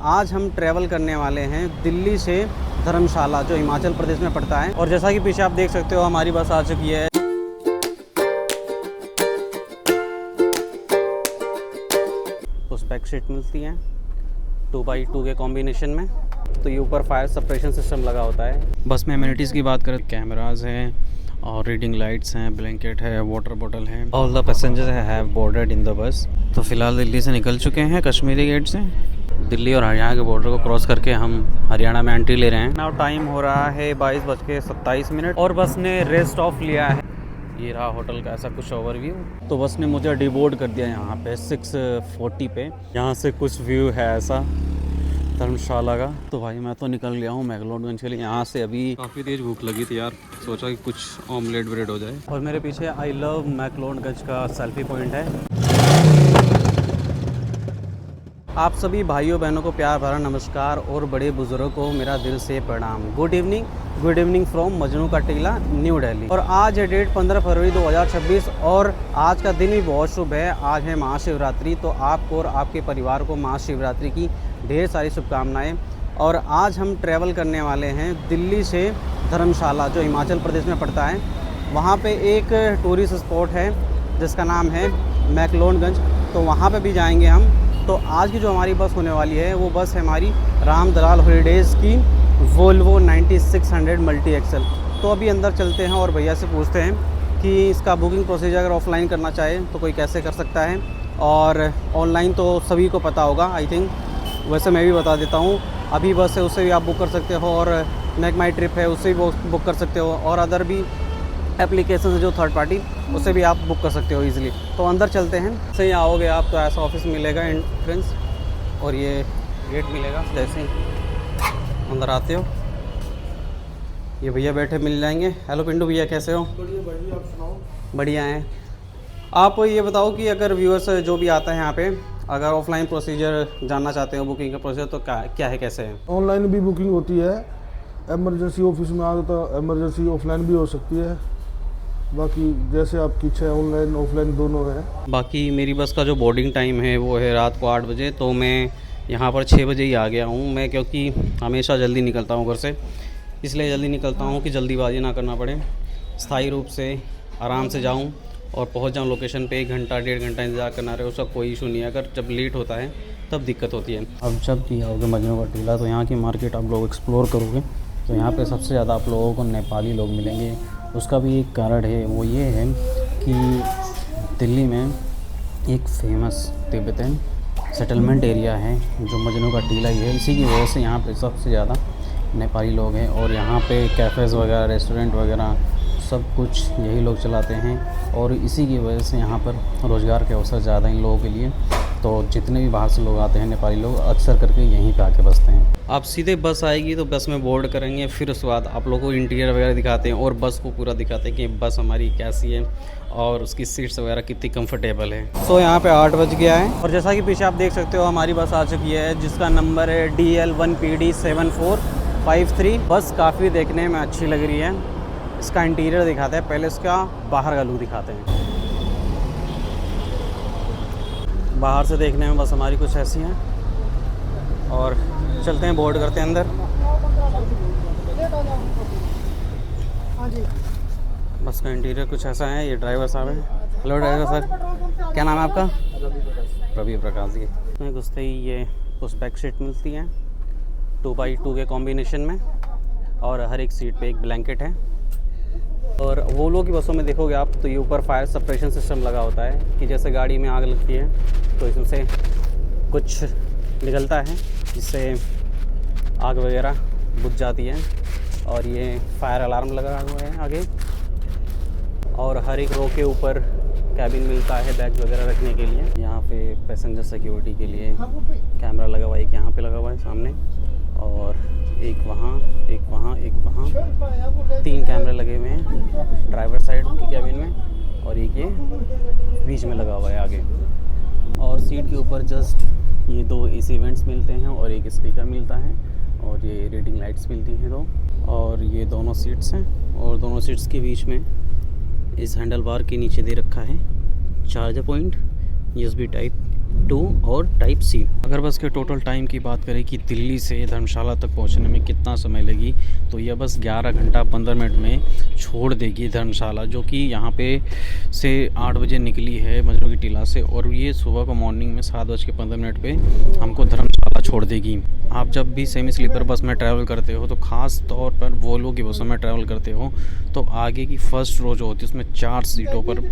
आज हम ट्रैवल करने वाले हैं दिल्ली से धर्मशाला, जो हिमाचल प्रदेश में पड़ता है। और जैसा कि पीछे आप देख सकते हो, हमारी बस आ चुकी है। उस बैक सीट मिलती हैं 2x2 के कॉम्बिनेशन में। तो ये ऊपर फायर सप्रेशन सिस्टम लगा होता है। बस में एमिनिटीज़ की बात करें, कैमराज हैं और रीडिंग लाइट्स हैं, ब्लैंकेट है, वाटर बॉटल है। All the passengers have boarded in the bus. तो फिलहाल दिल्ली से निकल चुके हैं कश्मीरी गेट से। दिल्ली और हरियाणा के बॉर्डर को क्रॉस करके हम हरियाणा में एंट्री ले रहे हैं। नाउ टाइम हो रहा है 22:27 और बस ने रेस्ट ऑफ लिया है। ये रहा होटल का ऐसा कुछ ओवरव्यू। तो बस ने मुझे डिबोर्ड कर दिया यहाँ पे 6:40 पे। यहाँ से कुछ व्यू है ऐसा धर्मशाला का। तो भाई मैं तो निकल गया हूँ मैक्लोडगंज के लिए। यहाँ से अभी काफ़ी तेज़ भूख लगी थी यार, सोचा कि कुछ ऑमलेट ब्रेड हो जाए। और मेरे पीछे आई लव मैक्लोडगंज का सेल्फी पॉइंट है। आप सभी भाइयों बहनों को प्यार भरा नमस्कार और बड़े बुजुर्गों को मेरा दिल से प्रणाम। गुड इवनिंग फ्रॉम मजनू का टीला, न्यू दिल्ली। और आज है डेट 15 फरवरी 2026 और आज का दिन भी बहुत शुभ है। आज है महाशिवरात्रि। तो आपको और आपके परिवार को महाशिवरात्रि की ढेर सारी शुभकामनाएं। और आज हम ट्रैवल करने वाले हैं दिल्ली से धर्मशाला, जो हिमाचल प्रदेश में पड़ता है। वहाँ पे एक टूरिस्ट स्पॉट है जिसका नाम है मैक्लोडगंज। तो वहाँ पे भी जाएंगे हम। तो आज की जो हमारी बस होने वाली है वो बस है हमारी राम दलाल हॉलीडेज़ की वोल्वो 9600 मल्टी एक्सल। तो अभी अंदर चलते हैं और भैया से पूछते हैं कि इसका बुकिंग प्रोसीजर अगर ऑफ़लाइन करना चाहे तो कोई कैसे कर सकता है, और ऑनलाइन तो सभी को पता होगा आई थिंक। वैसे मैं भी बता देता हूँ, अभी बस है उससे भी आप बुक कर सकते हो, और मेक माई ट्रिप है उससे भी बुक कर सकते हो, और अदर भी एप्लीकेशन जो थर्ड पार्टी उससे भी आप बुक कर सकते हो इजीली। तो अंदर चलते हैं। सही आओगे आप तो ऐसा ऑफिस मिलेगा एंट्रेंस, और ये गेट मिलेगा। जैसे ही अंदर आते हो ये भैया बैठे मिल जाएंगे। हेलो पिंटू भैया, कैसे हो? बढ़िया, आप सुनाओ। बढ़िया हैं। आप ये बताओ कि अगर व्यूअर्स जो भी आता है यहाँ पे, अगर ऑफलाइन प्रोसीजर जानना चाहते हो, बुकिंग का प्रोसीजर, तो क्या है, कैसे है? ऑनलाइन भी बुकिंग होती है, एमरजेंसी ऑफिस में आ तो एमरजेंसी ऑफलाइन भी हो सकती है। बाकी जैसे आपकी इच्छा है, ऑनलाइन ऑफलाइन दोनों है। बाकी मेरी बस का जो बोर्डिंग टाइम है वो है रात को 8 बजे। तो मैं यहाँ पर 6 बजे ही आ गया हूँ। मैं क्योंकि हमेशा जल्दी निकलता हूँ घर से, इसलिए जल्दी निकलता हूँ कि जल्दीबाजी ना करना पड़े, स्थायी रूप से आराम से जाऊँ और पहुँच जाऊँ लोकेशन पे। 1 घंटा 1.5 घंटा इंतज़ार करना रहे उसका कोई इशू नहीं है। अगर जब लेट होता है तब दिक्कत होती है। अब जब भी आओगे मजनू का टीला तो यहाँ की मार्केट आप लोग एक्सप्लोर करोगे तो यहाँ पे सबसे ज़्यादा आप लोगों को नेपाली लोग मिलेंगे। उसका भी एक कारण है, वो ये है कि दिल्ली में एक फेमस तिब्बतन सेटलमेंट एरिया है जो मजनू का टीला ही है। इसी की वजह से यहाँ पे सबसे ज़्यादा नेपाली लोग हैं। और यहाँ पे कैफ़ेज़ वगैरह, रेस्टोरेंट वगैरह सब कुछ यही लोग चलाते हैं, और इसी की वजह से यहाँ पर रोज़गार के अवसर ज़्यादा इन लोगों के लिए। तो जितने भी बाहर से लोग आते हैं नेपाली लोग, अक्सर करके यहीं पे आके बसते हैं। आप सीधे बस आएगी तो बस में बोर्ड करेंगे, फिर उसके बाद आप लोगों को इंटीरियर वगैरह दिखाते हैं और बस को पूरा दिखाते हैं कि बस हमारी कैसी है और उसकी सीट्स वगैरह कितनी कंफर्टेबल है। तो यहाँ पे 8 बज गया है और जैसा कि पीछे आप देख सकते हो हमारी बस आ चुकी है, जिसका नंबर है DL1PD 7453। बस काफ़ी देखने में अच्छी लग रही है। इसका इंटीरियर दिखाते हैं, पहले इसका बाहर का लुक दिखाते हैं। बाहर से देखने में बस हमारी कुछ ऐसी हैं, और चलते हैं बोर्ड करते हैं अंदर। बस का इंटीरियर कुछ ऐसा है। ये ड्राइवर साहब हैं। हेलो ड्राइवर साहब, क्या नाम है आपका? रवि प्रकाश जी। इसमें घुसते ही ये उस बैक सीट मिलती हैं 2x2 के कॉम्बिनेशन में, और हर एक सीट पे एक ब्लैंकेट है। और वोल्वो की बसों में देखोगे आप तो ये ऊपर फायर सप्रेशन सिस्टम लगा होता है कि जैसे गाड़ी में आग लगती है तो इसमें से कुछ निकलता है जिससे आग वगैरह बुझ जाती है। और ये फायर अलार्म लगा हुआ है आगे, और हर एक रो के ऊपर कैबिन मिलता है बैग वगैरह रखने के लिए। यहाँ पे पैसेंजर सिक्योरिटी के लिए कैमरा लगा हुआ है, एक यहाँ पे लगा हुआ है सामने, और एक वहाँ, एक वहाँ, एक वहाँ। 3 कैमरे लगे हुए हैं ड्राइवर साइड की कैबिन में, और एक ये बीच में लगा हुआ है आगे। और सीट के ऊपर जस्ट ये 2 AC वेंट्स मिलते हैं और एक स्पीकर मिलता है, और ये रीडिंग लाइट्स मिलती हैं 2। और ये दोनों सीट्स हैं, और दोनों सीट्स के बीच में इस हैंडल बार के नीचे दे रखा है चार्जर पॉइंट USB टाइप 2 और टाइप सी। अगर बस के टोटल टाइम की बात करें कि दिल्ली से धर्मशाला तक पहुंचने में कितना समय लगी, तो यह बस 11 घंटा 15 मिनट में छोड़ देगी धर्मशाला, जो कि यहाँ पे से 8 बजे निकली है मजनू की टीला से, और ये सुबह को मॉर्निंग में 7:15 पे हमको धर्मशाला छोड़ देगी। आप जब भी सेमी स्लीपर बस में ट्रैवल करते हो, तो ख़ास तौर पर वोल्वो की बसों में ट्रैवल करते हो, तो आगे की फ़र्स्ट रो जो होती है उसमें 4 सीटों पर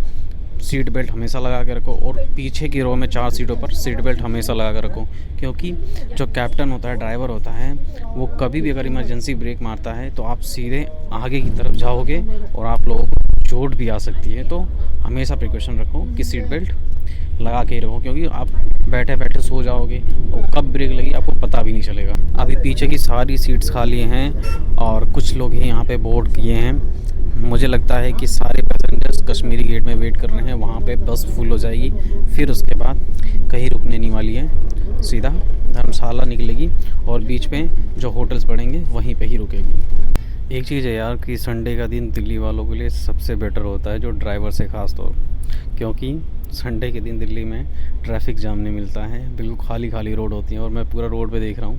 सीट बेल्ट हमेशा लगा के रखो, और पीछे की रो में 4 सीटों पर सीट बेल्ट हमेशा लगा के रखो, क्योंकि जो कैप्टन होता है, ड्राइवर होता है, वो कभी भी अगर इमरजेंसी ब्रेक मारता है तो आप सीधे आगे की तरफ जाओगे और आप लोगों को चोट भी आ सकती है। तो हमेशा प्रिकॉशन रखो कि सीट बेल्ट लगा के ही रखो, क्योंकि आप बैठे बैठे सो जाओगे और कब ब्रेक लगी आपको पता भी नहीं चलेगा। अभी पीछे की सारी सीट्स खाली हैं और कुछ लोग ही यहाँ पे बोर्ड किए हैं। मुझे लगता है कि सारे पैसेंजर्स कश्मीरी गेट में वेट कर रहे हैं, वहाँ पे बस फुल हो जाएगी, फिर उसके बाद कहीं रुकने नहीं वाली है, सीधा धर्मशाला निकलेगी और बीच में जो होटल्स पड़ेंगे वहीं पे ही रुकेगी। एक चीज़ है यार कि संडे का दिन दिल्ली वालों के लिए सबसे बेटर होता है, जो ड्राइवर से ख़ास तौर, क्योंकि संडे के दिन दिल्ली में ट्रैफिक जाम नहीं मिलता है, बिल्कुल खाली खाली रोड होती है, और मैं पूरा रोड पे देख रहा हूँ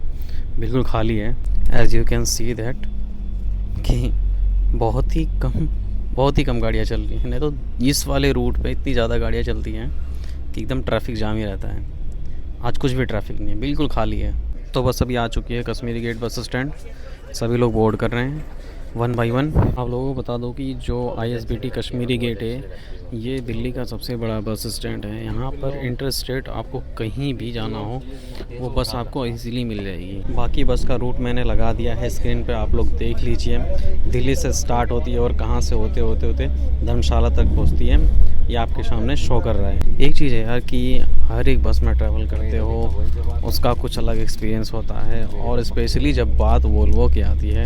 बिल्कुल खाली है। As you can see that कि बहुत ही कम गाड़ियाँ चल रही हैं, नहीं तो इस वाले रूट पे इतनी ज़्यादा गाड़ियाँ चलती हैं कि एकदम ट्रैफिक जाम ही रहता है। आज कुछ भी ट्रैफिक नहीं है, बिल्कुल खाली है। तो बस अभी आ चुकी है कश्मीरी गेट बस स्टैंड, सभी लोग बोर्ड कर रहे हैं 1 बाई 1। आप लोगों को बता दो कि जो ISBT कश्मीरी गेट है, ये दिल्ली का सबसे बड़ा बस स्टैंड है। यहाँ पर इंटर स्टेट आपको कहीं भी जाना हो, वो बस आपको इजीली मिल जाएगी। बाकी बस का रूट मैंने लगा दिया है स्क्रीन पे, आप लोग देख लीजिए। दिल्ली से स्टार्ट होती है और कहाँ से होते होते धर्मशाला तक पहुँचती है, ये आपके सामने शो कर रहा है। एक चीज़ है यार कि हर एक बस में ट्रैवल करते हो उसका कुछ अलग एक्सपीरियंस होता है, और स्पेशली जब बात वोल्वो की आती है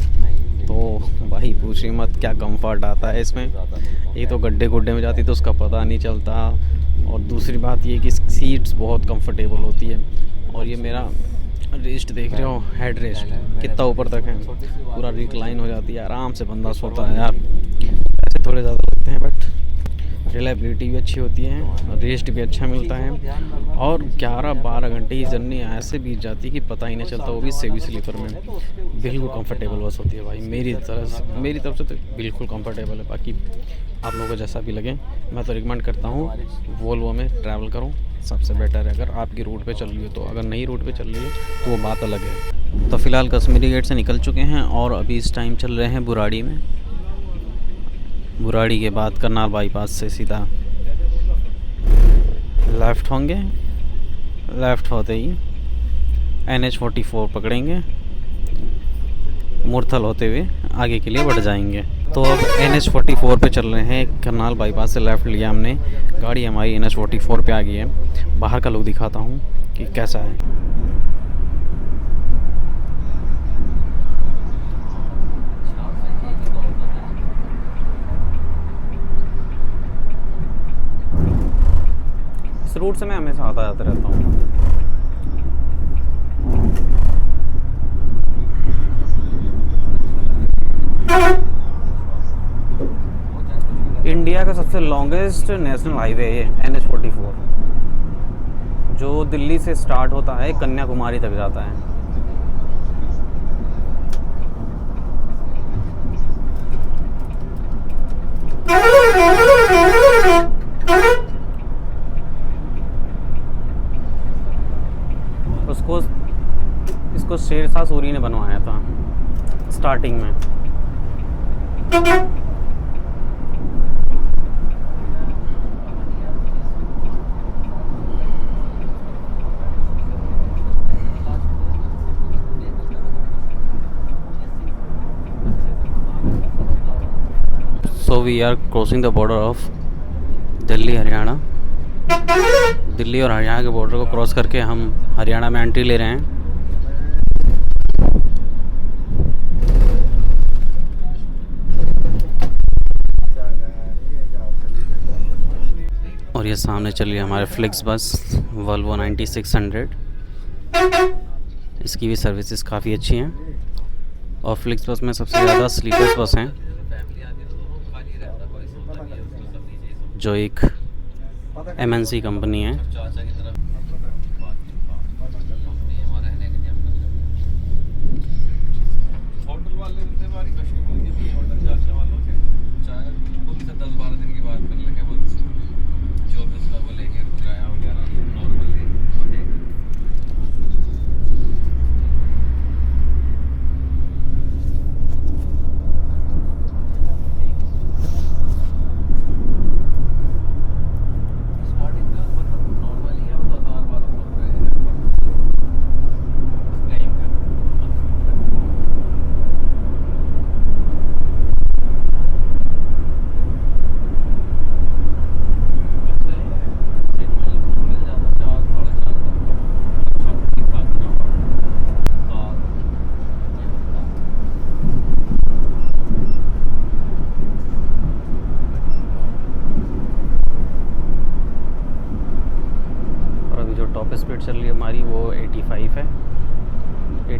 तो भाई पूछिए मत क्या कंफर्ट आता है इसमें। एक तो गड्ढे गुड्ढे में जाती तो उसका पता नहीं चलता, और दूसरी बात ये कि सीट्स बहुत कंफर्टेबल होती है। और ये मेरा रेस्ट देख रहे हो, हेड रेस्ट कितना ऊपर तक है, पूरा रिक्लाइन हो जाती है, आराम से बंदा सोता है यार। पैसे थोड़े ज़्यादा लगते हैं बट रिलायबिलिटी भी अच्छी होती है, रेस्ट भी अच्छा मिलता है, और 11-12 घंटे की जर्नी ऐसे बीत जाती है कि पता ही नहीं चलता, वो भी सेमी स्लीपर में। बिल्कुल कंफर्टेबल बस होती है भाई, मेरी तरफ से तो बिल्कुल कंफर्टेबल है। बाकी आप लोगों को जैसा भी लगे, मैं तो रिकमेंड करता हूँ वोल्वो में ट्रैवल करो, सबसे बेटर है अगर आपकी रूट पे चल रही हो तो। अगर नई रूट पे चल रही है तो वो बात अलग है। तो फ़िलहाल कश्मीरी गेट से निकल चुके हैं और अभी इस टाइम चल रहे हैं बुराड़ी में। बुराड़ी के बाद करनाल बाईपास से सीधा लेफ़्ट होंगे, लेफ़्ट होते ही NH-44 पकड़ेंगे, मुरथल होते हुए आगे के लिए बढ़ जाएंगे। तो अब NH-44 पे चल रहे हैं, करनाल बाईपास से लेफ़्ट लिया हमने, गाड़ी हमारी NH-44 पे आ गई है। बाहर का लुक दिखाता हूँ कि कैसा है। इस रूट से मैं हमेशा आता जाता रहता हूँ। इंडिया का सबसे लॉन्गेस्ट नेशनल हाईवे है NH-44, जो दिल्ली से स्टार्ट होता है कन्याकुमारी तक जाता है। इसको शेरशाह सूरी ने बनवाया था स्टार्टिंग में। So we are crossing the border of Delhi Haryana. Delhi और हरियाणा के बॉर्डर को क्रॉस करके हम हरियाणा में एंट्री ले रहे हैं। और ये सामने चल रही है हमारे फ्लिक्स बस वोल्वो 9600। इसकी भी सर्विसेज काफ़ी अच्छी हैं, और फ्लिक्स बस में सबसे ज़्यादा स्लीपर्स बस हैं, जो एक MNC कंपनी है।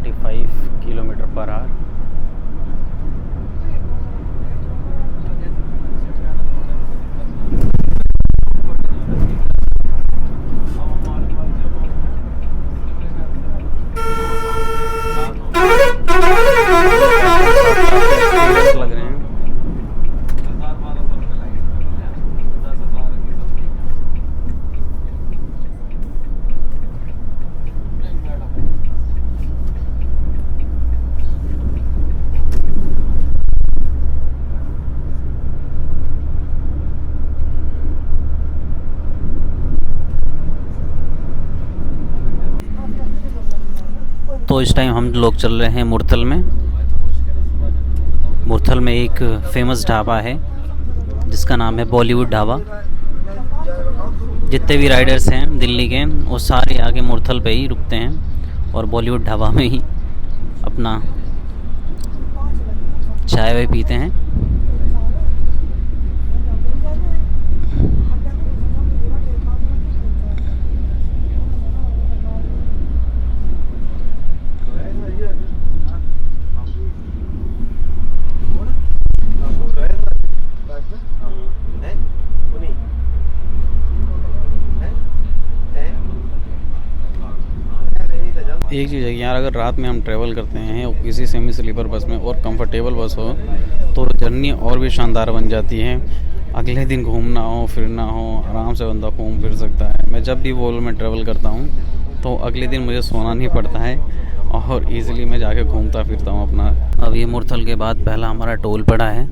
35 किलोमीटर पर आवर। लग रहे हैं। तो इस टाइम हम लोग चल रहे हैं मुरथल में। मुरथल में एक फेमस ढाबा है जिसका नाम है बॉलीवुड ढाबा। जितने भी राइडर्स हैं दिल्ली के वो सारे आके मुरथल पे ही रुकते हैं और बॉलीवुड ढाबा में ही अपना चाय वाय पीते हैं। एक चीज़ है कि यार, अगर रात में हम ट्रैवल करते हैं और किसी सेमी स्लीपर बस में और कंफर्टेबल बस हो तो जर्नी और भी शानदार बन जाती है। अगले दिन घूमना हो फिरना हो आराम से बंदा घूम फिर सकता है। मैं जब भी वोल्वो में ट्रैवल करता हूँ तो अगले दिन मुझे सोना नहीं पड़ता है और इजीली मैं जाके घूमता फिरता हूँ अपना। अब ये मुरथल के बाद पहला हमारा टोल पड़ा है,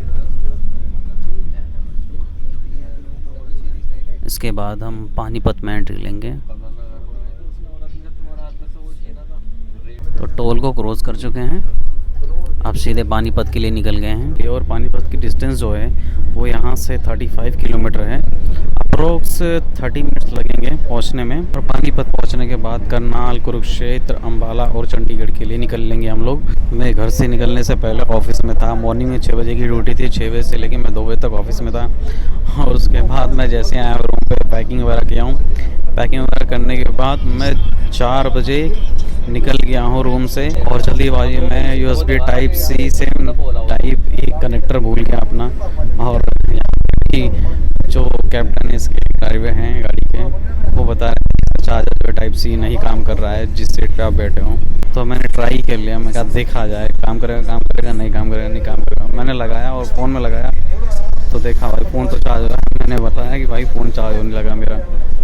इसके बाद हम पानीपत में एंट्री लेंगे। तो टोल को क्रॉस कर चुके हैं, अब सीधे पानीपत के लिए निकल गए हैं। और पानीपत की डिस्टेंस जो है वो यहाँ से 35 किलोमीटर है। अप्रोक्स 30 मिनट्स लगेंगे पहुँचने में। और पानीपत पहुँचने के बाद करनाल, कुरुक्षेत्र, अम्बाला और चंडीगढ़ के लिए निकल लेंगे हम लोग। मैं घर से निकलने से पहले ऑफिस में था। मॉर्निंग में 6 बजे की ड्यूटी थी, 6 बजे से लेकर मैं 2 बजे तक ऑफिस में था। और उसके बाद मैं जैसे आया रूम पे पैकिंग वगैरह किया हूँ। पैकिंग वगैरह करने के बाद मैं 4 बजे निकल गया हूँ रूम से। और जल्दीबाजी में USB टाइप C से टाइप A कनेक्टर भूल गया अपना। और जो कैप्टन है इसके ड्राइवर हैं गाड़ी के, वो बता रहे हैं चार्जर जो टाइप C नहीं काम कर रहा है जिस सीट पे आप बैठे हो। तो मैंने ट्राई कर लिया, मैं कहा देखा जाए काम करेगा नहीं काम करेगा। मैंने लगाया और फ़ोन में लगाया तो देखा भाई फ़ोन तो चार्ज हो रहा है। मैंने बताया कि भाई फ़ोन चार्ज होने लगा मेरा।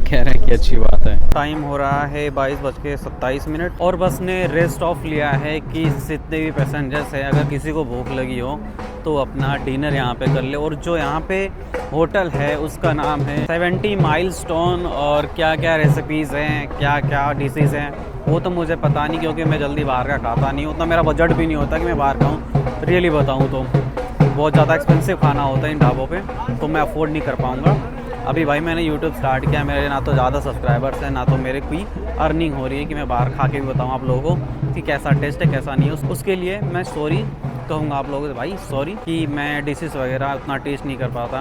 कह रहे हैं कि अच्छी बात है। टाइम हो रहा है 22:27 और बस ने रेस्ट ऑफ लिया है कि जितने भी पैसेंजर्स हैं अगर किसी को भूख लगी हो तो अपना डिनर यहाँ पे कर ले। और जो यहाँ पे होटल है उसका नाम है 70 माइलस्टोन। और क्या क्या रेसिपीज़ हैं, क्या क्या डिशेज़ हैं वो तो मुझे पता नहीं, क्योंकि मैं जल्दी बाहर का खाता नहीं हूँ। उतना मेरा बजट भी नहीं होता कि मैं बाहर खाऊँ। रियली बताऊँ तो बहुत ज़्यादा एक्सपेंसिव खाना होता है इन ढाबों पे, तो मैं अफोर्ड नहीं कर पाऊँगा। अभी भाई मैंने YouTube स्टार्ट किया, मेरे ना तो ज़्यादा सब्सक्राइबर्स हैं ना तो मेरे कोई अर्निंग हो रही है कि मैं बाहर खा के भी बताऊँ आप लोगों को कि कैसा टेस्ट है कैसा नहीं है। उसके लिए मैं सॉरी कहूँगा आप लोगों से, भाई सॉरी कि मैं डिशेस वगैरह उतना टेस्ट नहीं कर पाता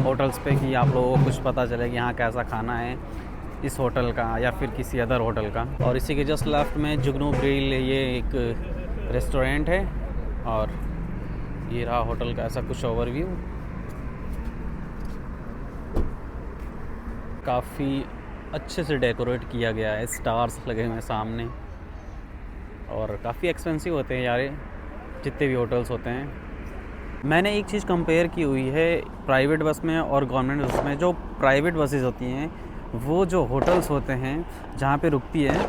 होटल्स पे कि आप लोगों को कुछ पता चले कि यहाँ कैसा खाना है इस होटल का या फिर किसी अदर होटल का। और इसी के जस्ट लेफ्ट में जुगनू ग्रिल ये एक रेस्टोरेंट है और ये रहा होटल का ऐसा कुछ ओवरव्यू। काफ़ी अच्छे से डेकोरेट किया गया है, स्टार्स लगे हुए हैं सामने। और काफ़ी एक्सपेंसिव होते हैं यार जितने भी होटल्स होते हैं। मैंने एक चीज़ कंपेयर की हुई है प्राइवेट बस में और गवर्नमेंट बस में। जो प्राइवेट बसेस होती हैं वो जो होटल्स होते हैं जहाँ पे रुकती है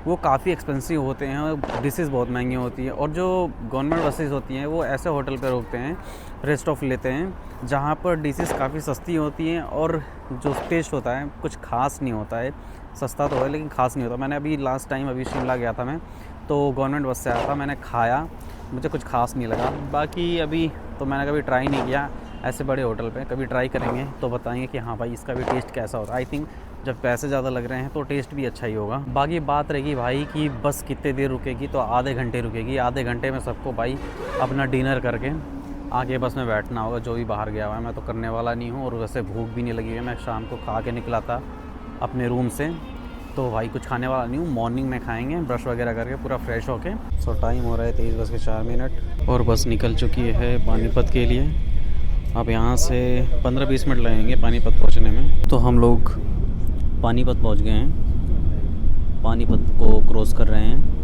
वो काफ़ी एक्सपेंसिव होते हैं, डिशेस बहुत महंगी होती है। और जो गवर्नमेंट बसेस होती हैं वो ऐसे होटल पे रुकते हैं, रेस्ट ऑफ लेते हैं जहाँ पर डिशेस काफ़ी सस्ती होती हैं और जो टेस्ट होता है कुछ खास नहीं होता है। सस्ता तो है लेकिन खास नहीं होता। मैंने अभी लास्ट टाइम अभी शिमला गया था मैं, तो गवर्नमेंट बस से आया था, मैंने खाया, मुझे कुछ खास नहीं लगा। बाकी अभी तो मैंने कभी ट्राई नहीं किया ऐसे बड़े होटल पे, कभी ट्राई करेंगे तो बताएंगे कि हाँ भाई इसका भी टेस्ट कैसा होता है। आई थिंक जब पैसे ज़्यादा लग रहे हैं तो टेस्ट भी अच्छा ही होगा। बाकी बात रहेगी भाई कि बस कितने देर रुकेगी, तो आधे घंटे रुकेगी। आधे घंटे में सबको भाई अपना डिनर करके आगे बस में बैठना होगा जो भी बाहर गया हुआ है। मैं तो करने वाला नहीं हूँ और वैसे भूख भी नहीं लगी है। मैं शाम को खा के निकला था अपने रूम से तो भाई कुछ खाने वाला नहीं हूँ, मॉर्निंग में खाएंगे ब्रश वगैरह करके पूरा फ्रेश होके। सो टाइम हो रहा है 23:04 और बस निकल चुकी है पानीपत के लिए। अब यहाँ से 15-20 मिनट लगेंगे पानीपत पहुँचने में। तो हम लोग पानीपत पहुँच गए हैं, पानीपत को क्रॉस कर रहे हैं।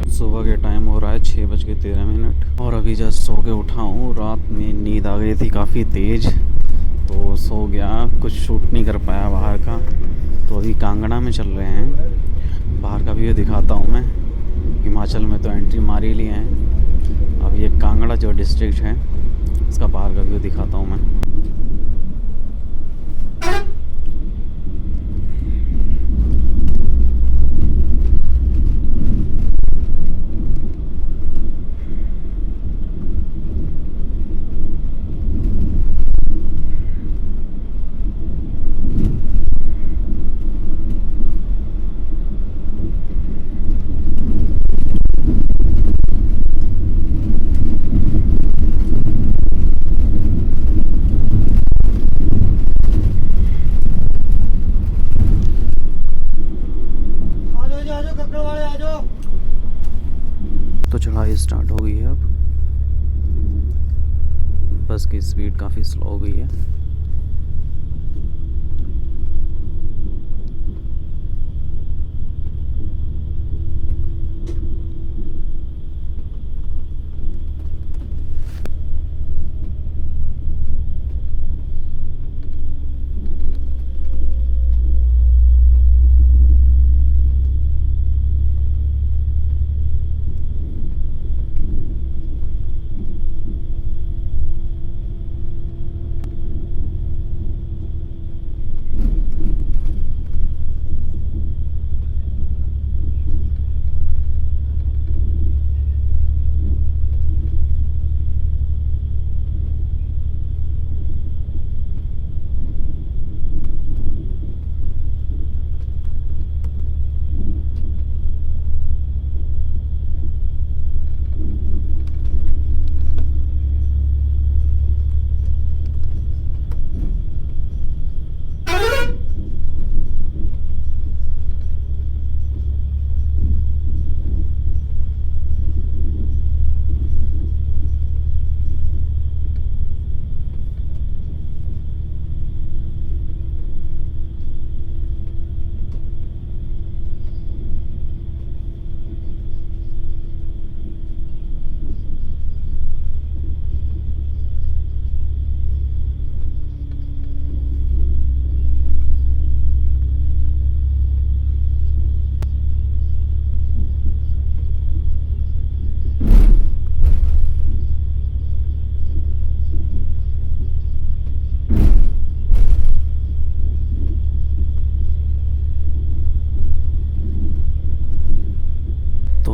सुबह के टाइम हो रहा है 6:13 और अभी जस्ट सो के उठा हूँ। रात में नींद आ गई थी काफ़ी तेज़, तो सो गया, कुछ शूट नहीं कर पाया बाहर का। तो अभी कांगड़ा में चल रहे हैं, बाहर का व्यू दिखाता हूँ मैं। हिमाचल में तो एंट्री मार ही लिए हैं, अब ये कांगड़ा जो डिस्ट्रिक्ट है इसका बाहर का व्यू दिखाता हूँ मैं। तो चढ़ाई स्टार्ट हो गई है। अब बस की स्पीड काफ़ी स्लो हो गई है।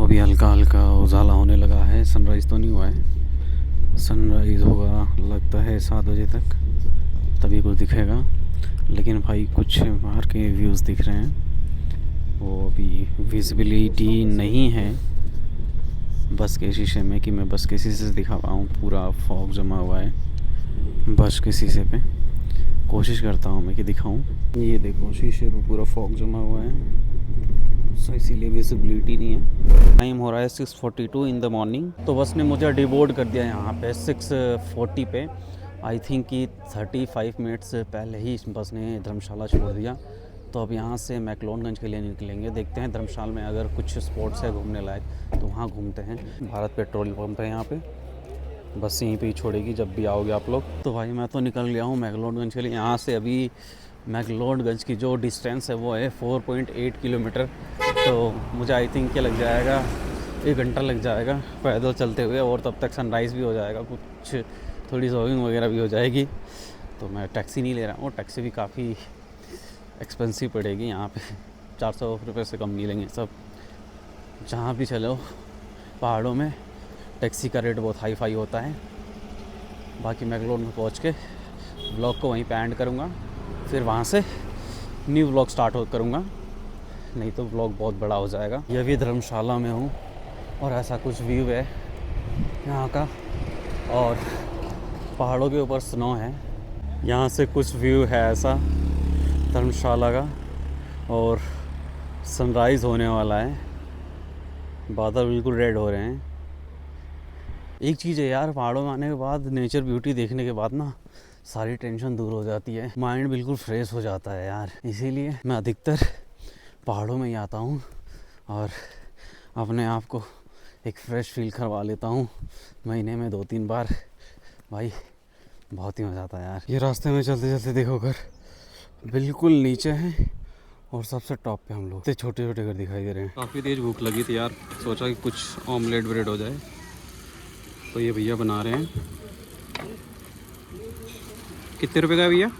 अभी हल्का हल्का उजाला होने लगा है, सनराइज़ तो नहीं हुआ है। सनराइज़ होगा लगता है 7 बजे तक, तभी कुछ दिखेगा। लेकिन भाई कुछ बाहर के व्यूज़ दिख रहे हैं, वो अभी विजिबिलिटी नहीं है बस के शीशे में कि मैं बस के शीशे से दिखा पाऊँ। पूरा फॉग जमा हुआ है, बस के शीशे पे कोशिश करता हूँ मैं कि दिखाऊं। ये देखो शीशे पे पूरा फॉग जमा हुआ है, सो इसीलिए विजिबिलिटी नहीं है। टाइम हो रहा है 6:42 इन द मॉर्निंग। तो बस ने मुझे डिबोर्ड कर दिया यहाँ पे 6:40 पे। आई थिंक कि 35 मिनट्स पहले ही इस बस ने धर्मशाला छोड़ दिया। तो अब यहाँ से मैक्लोडगंज के लिए निकलेंगे। देखते हैं धर्मशाला में अगर कुछ स्पॉट्स है घूमने लायक तो वहाँ घूमते हैं। भारत पेट्रोल पंप है यहाँ पे, बस यहीं पे ही छोड़ेगी जब भी आओगे आप लोग। तो भाई मैं तो निकल गया हूँ मैक्लोडगंज के लिए। यहाँ से अभी मैक्लोडगंज की जो डिस्टेंस है वो है 4.8 किलोमीटर। तो मुझे आई थिंक क्या लग जाएगा 1 घंटा लग जाएगा पैदल चलते हुए, और तब तक सनराइज़ भी हो जाएगा, कुछ थोड़ी जॉगिंग वगैरह भी हो जाएगी। तो मैं टैक्सी नहीं ले रहा हूँ, टैक्सी भी काफ़ी एक्सपेंसिव पड़ेगी यहाँ पे, 400 रुपये से कम मिलेंगे सब। जहाँ भी चलो पहाड़ों में टैक्सी का रेट बहुत हाई फाई होता है। बाकी मैक्लोडगंज में पहुँच के व्लॉग को वहीं पे एंड करूँगा, फिर वहाँ से न्यू व्लॉग स्टार्ट करूँगा, नहीं तो व्लॉग बहुत बड़ा हो जाएगा। ये भी धर्मशाला में हूँ और ऐसा कुछ व्यू है यहाँ का, और पहाड़ों के ऊपर स्नो है। यहाँ से कुछ व्यू है ऐसा धर्मशाला का, और सनराइज़ होने वाला है, बादल बिल्कुल रेड हो रहे हैं। एक चीज़ है यार, पहाड़ों में आने के बाद नेचर ब्यूटी देखने के बाद ना सारी टेंशन दूर हो जाती है, माइंड बिल्कुल फ्रेश हो जाता है यार। इसीलिए मैं अधिकतर पहाड़ों में ही आता हूँ और अपने आप को एक फ़्रेश फील करवा लेता हूँ महीने में 2-3 बार। भाई बहुत ही मज़ा आता है यार। ये रास्ते में चलते चलते देखो घर बिल्कुल नीचे हैं और सबसे टॉप पे हम लोग। इतने छोटे छोटे घर दिखाई दे रहे हैं। काफ़ी तेज़ भूख लगी थी यार, सोचा कि कुछ ऑमलेट ब्रेड हो जाए, तो ये भैया बना रहे हैं। कितने रुपए का है भैया?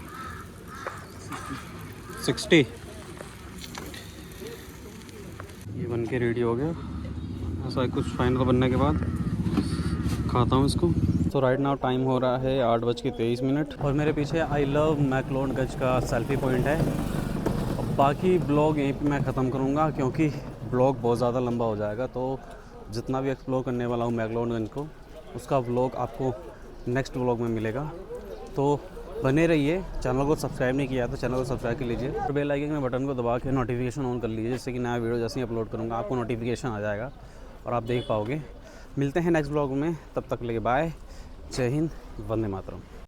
60। ये बन के रेडी हो गया। ऐसा कुछ फाइनल बनने के बाद खाता हूँ इसको। तो राइट नाउ टाइम हो रहा है 8:23 और मेरे पीछे आई लव मैक्लोडगंज का सेल्फी पॉइंट है। अब बाकी ब्लॉग यहीं पे मैं ख़त्म करूँगा क्योंकि ब्लॉग बहुत ज़्यादा लंबा हो जाएगा। तो जितना भी एक्सप्लोर करने वाला हूँ मैक्लोडगंज को, उसका व्लॉग आपको नेक्स्ट व्लॉग में मिलेगा। तो बने रहिए। चैनल को सब्सक्राइब नहीं किया तो चैनल को सब्सक्राइब कर लीजिए और बेल आइकन के बटन को दबा के नोटिफिकेशन ऑन कर लीजिए, जिससे कि नया वीडियो जैसे ही अपलोड करूँगा आपको नोटिफिकेशन आ जाएगा और आप देख पाओगे। मिलते हैं नेक्स्ट व्लॉग में, तब तक के लिए बाय, जय हिंद, वंदे मातरम।